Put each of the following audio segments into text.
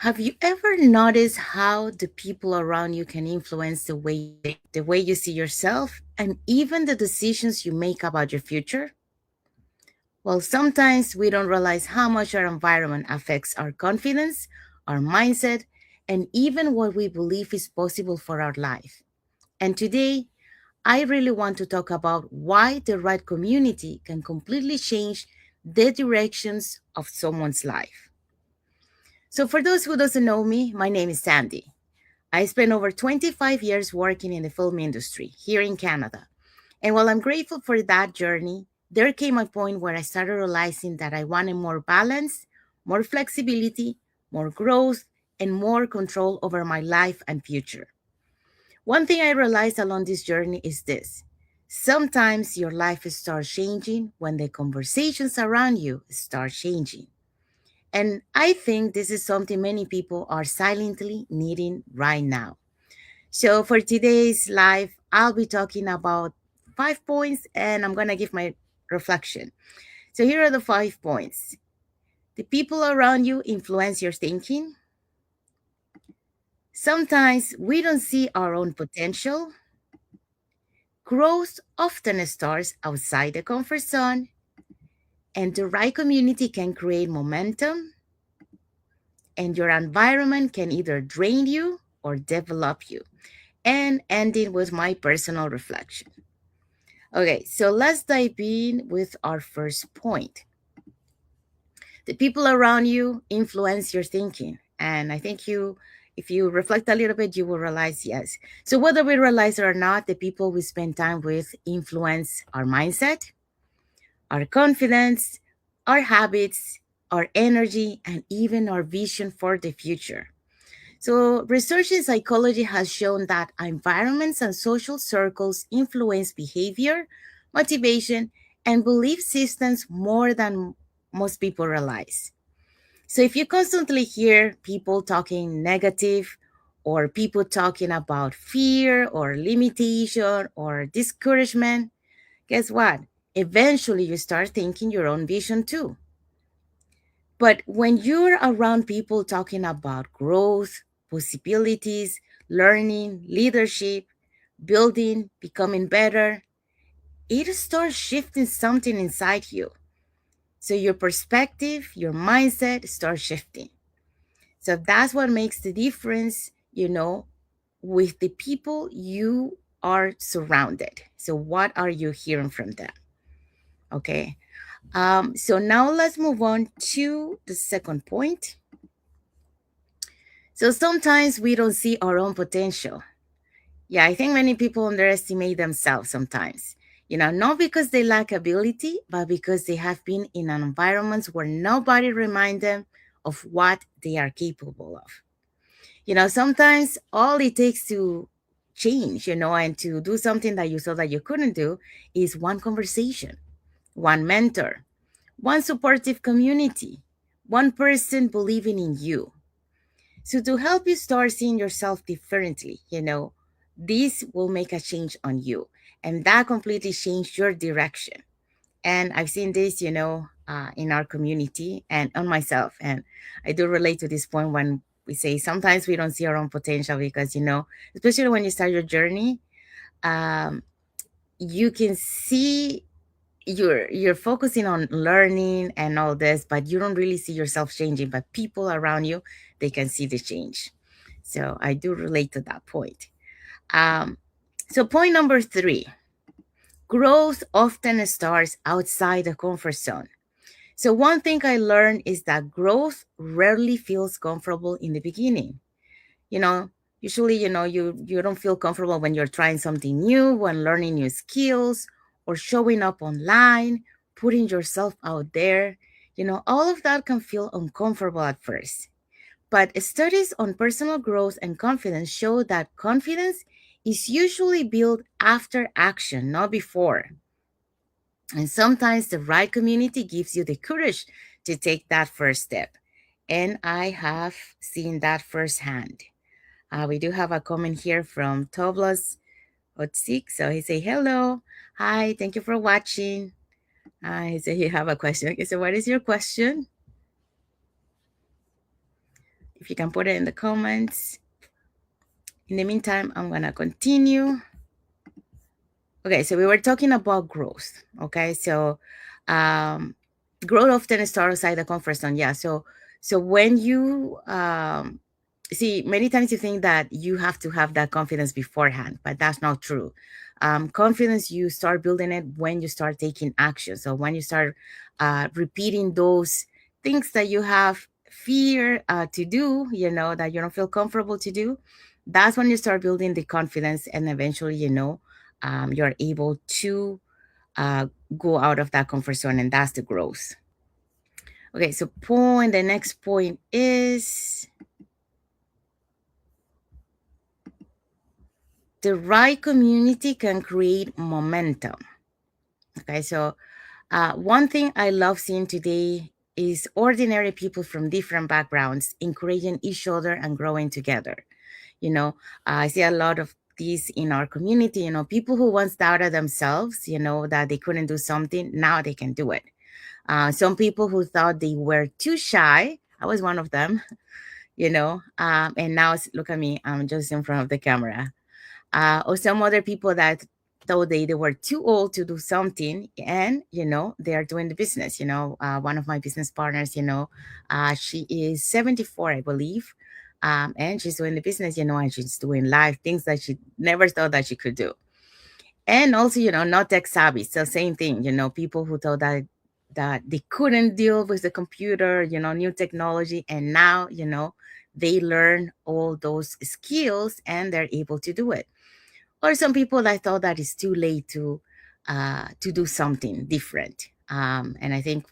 Have you ever noticed how the people around you can influence the way you see yourself and even the decisions you make about your future? Well, sometimes we don't realize how much our environment affects our confidence, our mindset, and even what we believe is possible for our life. And today, I really want to talk about why the right community can completely change the directions of someone's life. So for those who doesn't know me, my name is Sandy. I spent over 25 years working in the film industry here in Canada. And while I'm grateful for that journey, there came a point where I started realizing that I wanted more balance, more flexibility, more growth, and more control over my life and future. One thing I realized along this journey is this: sometimes your life starts changing when the conversations around you start changing. And I think this is something many people are silently needing right now. So for today's live, I'll be talking about 5 points and I'm going to give my reflection. So here are the 5 points. The people around you influence your thinking. Sometimes we don't see our own potential. Growth often starts outside the comfort zone, and the right community can create momentum, and your environment can either drain you or develop you. And ending with my personal reflection. Okay, so let's dive in with our first point. The people around you influence your thinking. And I think if you reflect a little bit, you will realize yes. So whether we realize it or not, the people we spend time with influence our mindset, our confidence, our habits, our energy, and even our vision for the future. So, research in psychology has shown that environments and social circles influence behavior, motivation, and belief systems more than most people realize. So, if you constantly hear people talking negative or people talking about fear or limitation or discouragement, guess what? Eventually, you start thinking your own vision too. But when you're around people talking about growth, possibilities, learning, leadership, building, becoming better, it starts shifting something inside you. So your perspective, your mindset starts shifting. So that's what makes the difference, with the people you are surrounded. So what are you hearing from them? Okay. So now let's move on to the second point. So sometimes we don't see our own potential. Yeah, I think many people underestimate themselves sometimes. Not because they lack ability, but because they have been in an environments where nobody reminds them of what they are capable of. Sometimes all it takes to change, and to do something that you thought that you couldn't do is one conversation, one mentor, one supportive community, one person believing in you. So, to help you start seeing yourself differently, this will make a change on you. And that completely changed your direction. And I've seen this, in our community and on myself. And I do relate to this point when we say sometimes we don't see our own potential because, especially when you start your journey, um, you can see you're focusing on learning and all this, but you don't really see yourself changing. But people around you, they can see the change. So I do relate to that point. Um, so point number 3, growth often starts outside the comfort zone. So one thing I learned is that growth rarely feels comfortable in the beginning. You know, Usually, you don't feel comfortable when you're trying something new, when learning new skills, or showing up online, putting yourself out there. All of that can feel uncomfortable at first. But studies on personal growth and confidence show that confidence is usually built after action, not before. And sometimes the right community gives you the courage to take that first step. And I have seen that firsthand. We do have a comment here from Toblas Otsik. So he say, hello. Hi, thank you for watching. He said he have a question. Okay, so what is your question? If you can put it in the comments. In the meantime, I'm going to continue. Okay, so we were talking about growth. Okay, so um, growth often starts outside the comfort zone. Yeah, so when you see, many times you think that you have to have that confidence beforehand, but that's not true. Confidence, you start building it when you start taking action. So when you start repeating those things that you have fear to do, that you don't feel comfortable to do, that's when you start building the confidence, and eventually, you're able to uh, go out of that comfort zone, and that's the growth. Okay, so the next point is the right community can create momentum. Okay, so one thing I love seeing today is ordinary people from different backgrounds encouraging each other and growing together. I see a lot of these in our community, people who once doubted themselves, that they couldn't do something, now they can do it. Some people who thought they were too shy, I was one of them, and now look at me, I'm just in front of the camera. Or some other people that thought they were too old to do something, and they are doing the business. One of my business partners, she is 74, I believe, and she's doing the business, and she's doing live things that she never thought that she could do. And also, not tech savvy, so same thing, people who thought that they couldn't deal with the computer, new technology, and now they learn all those skills and they're able to do it. Or some people that thought that it's too late to do something different. And I think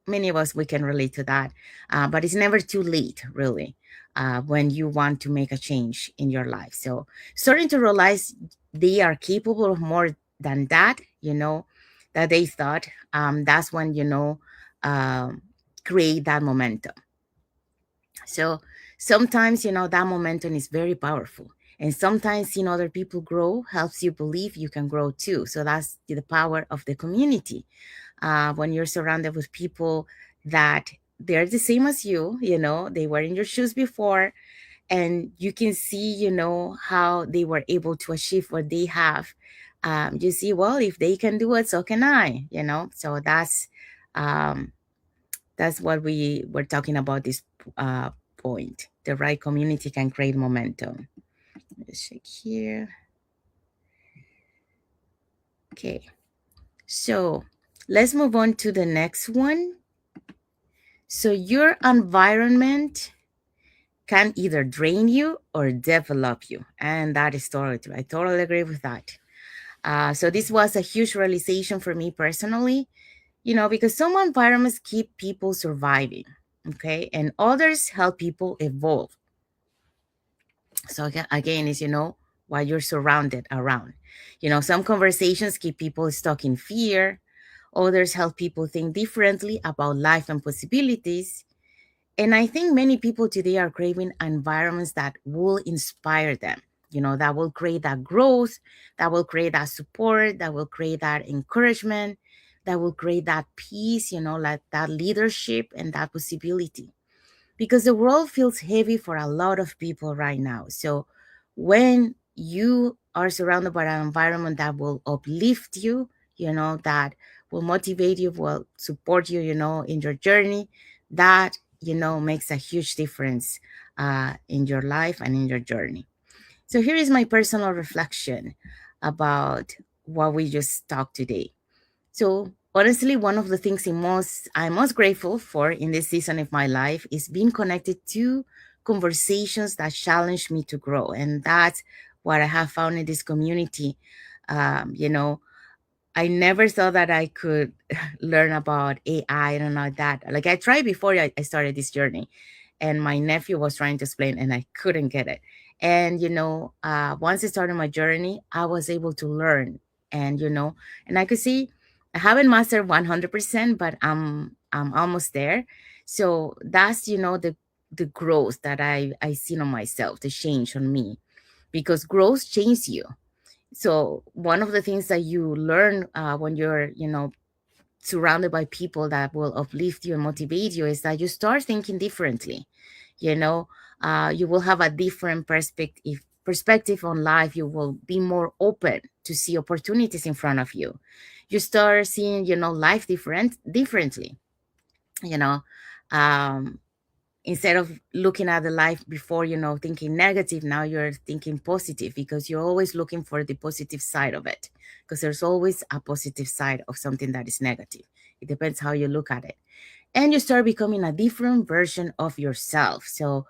many of us, we can relate to that. But it's never too late, really, when you want to make a change in your life. So starting to realize they are capable of more than that, that they thought, that's when, um, create that momentum. So sometimes, that momentum is very powerful. And sometimes seeing other people grow helps you believe you can grow too. So that's the power of the community. When you're surrounded with people that they're the same as you, they were in your shoes before, and you can see, how they were able to achieve what they have. You see, well, if they can do it, so can I, So um, that's what we were talking about this point. The right community can create momentum. Let's check here. Okay. So let's move on to the next one. So your environment can either drain you or develop you. And that is totally true. I totally agree with that. So this was a huge realization for me personally, because some environments keep people surviving, okay, and others help people evolve. So again, is what you're surrounded around. Some conversations keep people stuck in fear. Others help people think differently about life and possibilities. And I think many people today are craving environments that will inspire them, that will create that growth, that will create that support, that will create that encouragement, that will create that peace, like that leadership and that possibility. Because the world feels heavy for a lot of people right now. So when you are surrounded by an environment that will uplift you, that will motivate you, will support you, in your journey, that, makes a huge difference in your life and in your journey. So here is my personal reflection about what we just talked today. So honestly, one of the things I'm most grateful for in this season of my life is being connected to conversations that challenge me to grow. And that's what I have found in this community. You know, I never thought that I could learn about AI and all that. Like I tried before I started this journey, and my nephew was trying to explain, and I couldn't get it. And once I started my journey, I was able to learn, and and I could see I haven't mastered 100%, but I'm almost there. So that's the growth that I seen on myself, the change on me, because growth changes you. So one of the things that you learn when you're surrounded by people that will uplift you and motivate you is that you start thinking differently. you know. You will have a different perspective on life. You will be more open to see opportunities in front of you. You start seeing, life differently, you know. um Instead of looking at the life before, thinking negative, now you're thinking positive, because you're always looking for the positive side of it, because there's always a positive side of something that is negative. It depends how you look at it. And you start becoming a different version of yourself. So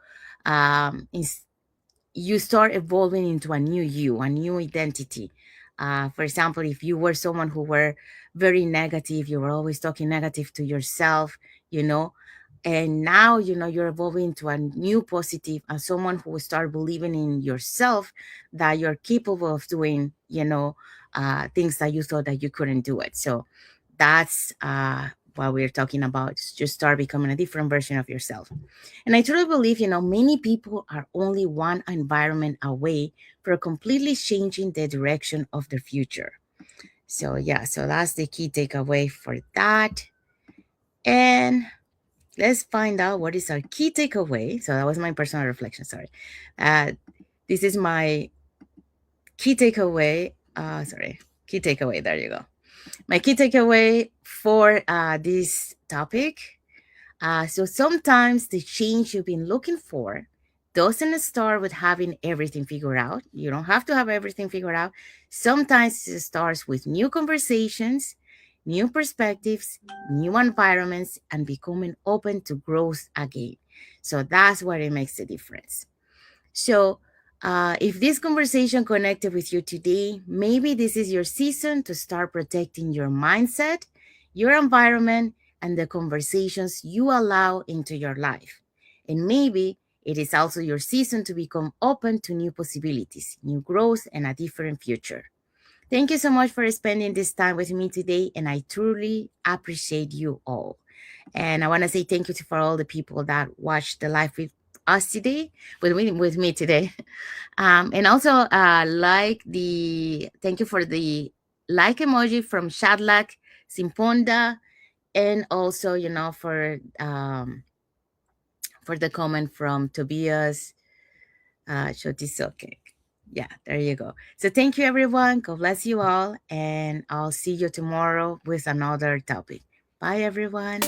you start evolving into a new you, a new identity. For example, if you were someone who were very negative, you were always talking negative to yourself, you know, and now, you're evolving into a new positive, and someone who will start believing in yourself, that you're capable of doing, things that you thought that you couldn't do it. So that's what we're talking about. Just start becoming a different version of yourself. And I truly believe, many people are only one environment away from completely changing the direction of their future. So, yeah, so that's the key takeaway for that. And let's find out what is our key takeaway. So, that was my personal reflection. Sorry. This is my key takeaway. Key takeaway. There you go. My key takeaway for this topic. So sometimes the change you've been looking for doesn't start with having everything figured out. You don't have to have everything figured out. Sometimes it starts with new conversations, new perspectives, new environments, and becoming open to growth again. So that's where it makes the difference. So, if this conversation connected with you today, maybe this is your season to start protecting your mindset, your environment, and the conversations you allow into your life. And maybe it is also your season to become open to new possibilities, new growth, and a different future. Thank you so much for spending this time with me today, and I truly appreciate you all. And I want to say thank you for all the people that watched the live with us today, with me today. And also, thank you for the like emoji from Shadlak, Simponda, and also, for the comment from Tobias, Shotisoke. Yeah, there you go. So thank you, everyone. God bless you all. And I'll see you tomorrow with another topic. Bye, everyone.